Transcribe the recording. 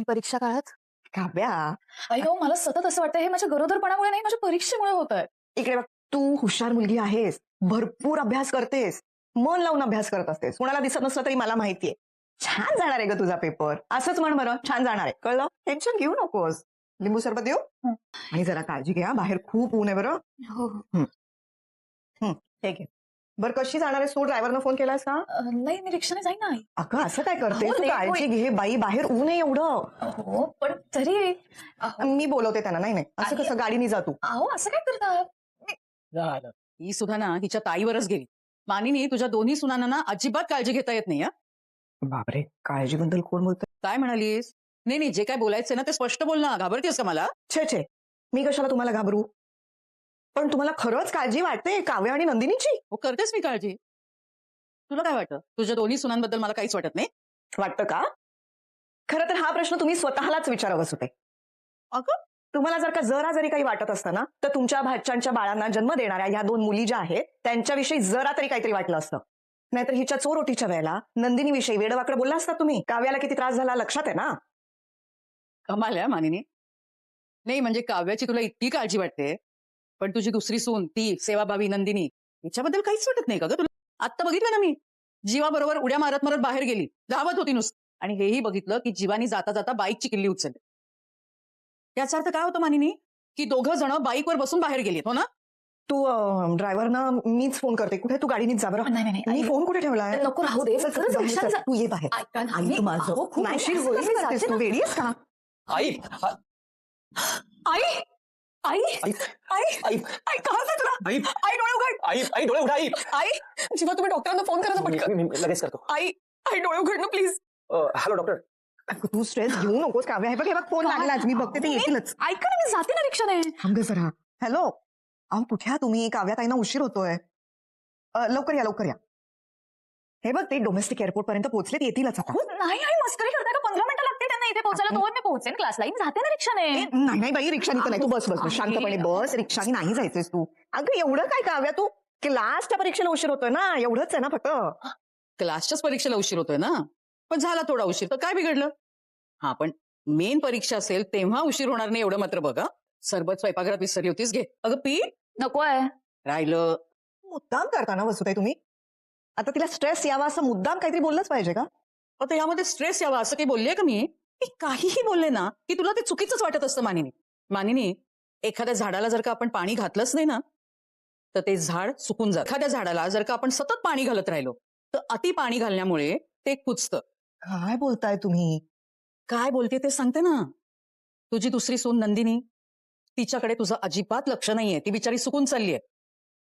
परीक्षा काळात? काव्या, अय्यो, मला सतत असं वाटतं हे माझ्या गरोदरपणामुळे नाही, माझ्या परीक्षेमुळे होत आहे. इकडे बघ, तू हुशार मुलगी आहेस, भरपूर अभ्यास करतेस, मन लावून अभ्यास करत असतेस, कोणाला दिसत नसलं तरी मला माहितीये. छान जाणार आहे ग तुझा पेपर. असंच म्हण बरं, छान जाणार आहे, कळलं? टेन्शन घेऊ नकोस. लिंबू सरबत देऊ? हं. आणि जरा काळजी घ्या, बाहेर खूप ऊन आहे बरं. हो हो. ठीक आहे. बरं, कशी जाणार आहेस तू? ड्रायव्हरनं फोन केलास का? नाही, मी रिक्षाने जाईन ना आई. अगं असं काय करते अहो, तू? late काळजी घे बाई, बाहेर ऊन आहे एवढं. हो, पण तरी मी बोलवते त्यांना. नाही नाही, असं कसं, गाडीने जा तू. अहो, असं काय करतात? झालं. ही सुद्धा ना हिच्या ताईवरच गेली. मानिनी, तुझ्या दोन्ही सुनांना ना अजिबात काळजी घेता येत नाही. बापरे, काळजीबद्दल कोण बोलतंय? काय म्हणालीस? नाही नाही, जे काय बोलायचं ना ते स्पष्ट बोल ना. घाबरतेस का मला? छे, मी कशाला तुम्हाला घाबरू? पण तुम्हाला खरंच काळजी वाटते काव्या आणि नंदिनीची? हो, करतेस मी काळजी. तुला काय वाटतं? तुझ्या दोन्ही सुनांबद्दल मला काहीच वाटत नाही? वाटतं का? खरं तर हा प्रश्न तुम्ही स्वतःलाच विचारावाच होते. अगं, तुम्हाला जर का जरी काही वाटत असतं ना, तर तुमच्या भाच्यांच्या बाळांना जन्म देणाऱ्या ह्या 2 मुली ज्या आहेत त्यांच्याविषयी जरा तरी काहीतरी वाटलं असतं. नाहीतर हिच्या चोरोटीच्या वेळेला नंदिनीविषयी वेडवाकडं बोलला असता तुम्ही. काव्याला किती त्रास झाला लक्षात आहे ना? कमाल आहे मानिनी. नाही म्हणजे काव्याची तुला इतकी काळजी वाटते, पण तुझी दुसरी सून ती सेवाभावी नंदिनी, हिच्याबद्दल काहीच वाटत नाही का ग तुला? आत्ता बघितलं ना मी, जीवाबरोबर उड्या मारत मारत बाहेर गेली, धावत होती नुसती. आणि हेही बघितलं की जीवानी जाता जाता बाईकची किल्ली उचलली. याचा अर्थ काय होतं मानिनी? की दोघं जण बाईकवर बसून बाहेर गेलीत, हो ना? तू ड्रायव्हरनं मीच फोन करते. कुठे तू गाडीनीच जा बरं. नाही, मी फोन कुठे ठेवलाय? नको, राहू दे. चल, खरंच बाहेर रिक्षाने चल. जा. तू ये बाहेर. ऐका ना, आई, मी- तू माझं अहो, खूप नाही, उशीर असं होईल, कसं मी करतेस जाते तू? ना. वेडी आहेस का? आई आई आई आई आई आई आई का होतंय तुला? आई आई डोळे उघड. आई आई डोळे उघडा आई आई, जेव्हा तुम्ही डॉक्टरांना फोन करा ना पटकन. मी लगेच करतो. आई आई डोळे उघड ना प्लीज. Hello doctor. अगं, तू स्ट्रेस घेऊ नकोस काव्या. हे बघ फोन लागलाच. मी बघते ते येतीलच. ऐका ना, मी जाते ना रिक्षाने. थांब ग जरा. हॅलो, अहो कुठे आहात तुम्ही? काव्याताईंना उशीर होतोय. लवकर या, लवकर या. हे बघ, ते डोमेस्टिक एअरपोर्ट पर्यंत पोहोचलेत, येतीलच आता. हो, नाही आई, मस्करी करताय का? 15 मिनिटं लागते त्यांना इथे पोहोचायला. तोवर मी पोहोचेन क्लासला. जाते ना रिक्षाने. नाही नाही बाई, रिक्षानी तर नाही. तू बस बस बस, शांतपणे बस. रिक्षानी नाही जायचंयस तू. अगं एवढं काय काव्या, तू क्लासच्या परीक्षेला उशीर होतोय ना, एवढंच आहे ना फक्त. क्लासच्याच परीक्षेला उशीर होतोय ना, पण झाला थोडा उशीर तर काय बिघडलं? हा, पण मेन परीक्षा असेल तेव्हा उशीर होणार नाही एवढं मात्र बघा. सरबत स्वयंपाकघरात विसरली होतीस, घे. अगं पी. नकोय. राहिलं. मुद्दाम करताना वसुताई तुम्ही. आता तिला स्ट्रेस यावा असं मुद्दाम काहीतरी बोललंच पाहिजे का? आता यामध्ये स्ट्रेस यावा असं काही बोलले का मी काहीही बोलले ना की तुला ते चुकीचंच वाटत असतं मानिनी. एखाद्या झाडाला जर का आपण पाणी घातलंच नाही ना तर ते झाड सुकून जात. एखाद्या झाडाला जर का आपण सतत पाणी घालत राहिलो तर अति पाणी घालण्यामुळे ते कुजतं. काय बोलताय तुम्ही? काय बोलते ते सांगते ना. तुझी दुसरी सून नंदिनी, तिच्याकडे तुझं अजिबात लक्ष नाहीये. ती बिचारी सुकून चाललीये.